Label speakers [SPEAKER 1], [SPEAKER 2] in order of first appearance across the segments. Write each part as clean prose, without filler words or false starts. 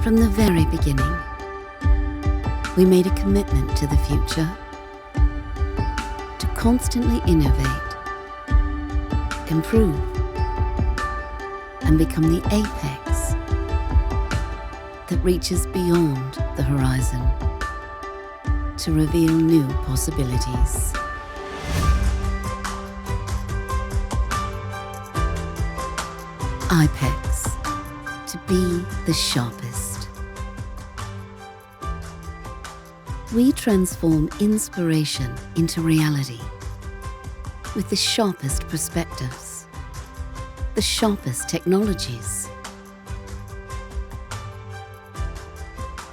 [SPEAKER 1] From the very beginning, we made a commitment to the future, to constantly innovate, improve, and become the apex that reaches beyond the horizon to reveal new possibilities. I-PEX to be the sharpest. We transform inspiration into reality with the sharpest perspectives, the sharpest technologies,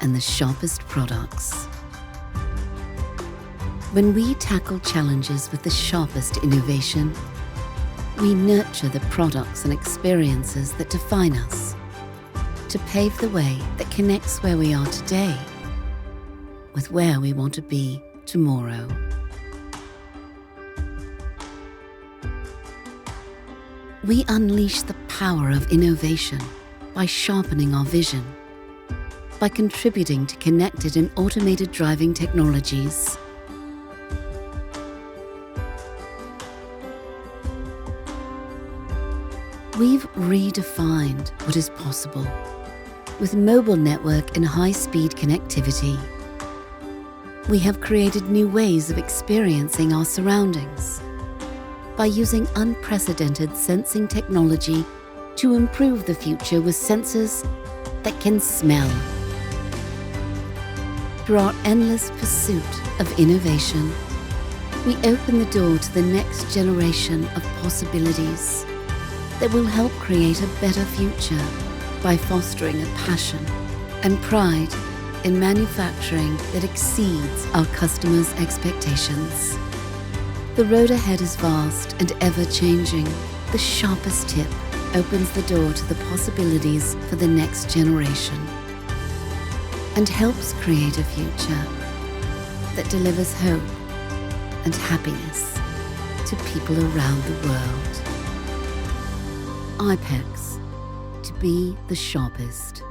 [SPEAKER 1] and the sharpest products. When we tackle challenges with the sharpest innovation, we nurture the products and experiences that define us to pave the way that connects where we are today with where we want to be tomorrow. We unleash the power of innovation by sharpening our vision, by contributing to connected and automated driving technologies. We've redefined what is possible with mobile network and high-speed connectivity. We have created new ways of experiencing our surroundings by using unprecedented sensing technology to improve the future with sensors that can smell. Through our endless pursuit of innovation, we open the door to the next generation of possibilities that will help create a better future by fostering a passion and pride in manufacturing that exceeds our customers' expectations. The road ahead is vast and ever-changing. The sharpest tip opens the door to the possibilities for the next generation and helps create a future that delivers hope and happiness to people around the world. I-PEX to be the sharpest.